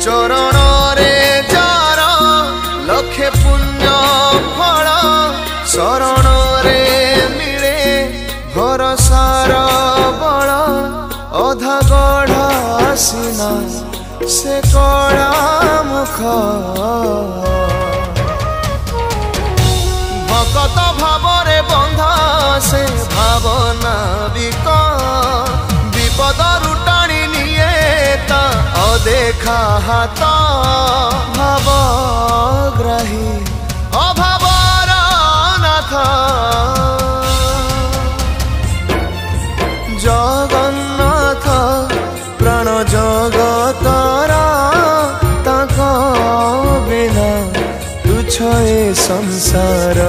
चरण रे जार लक्षे पुण्य फल शरण रे मिले भरसार बल अधा गढ़ा सीना से कला मुख भगत भावरे बंधा से भावना बिक विपद रुटाणी निये अदेखा हाथ भावग्राही अभावर नाथ जगन्नाथ प्राण जगतरा ताका बिना तुच्छ ए संसार।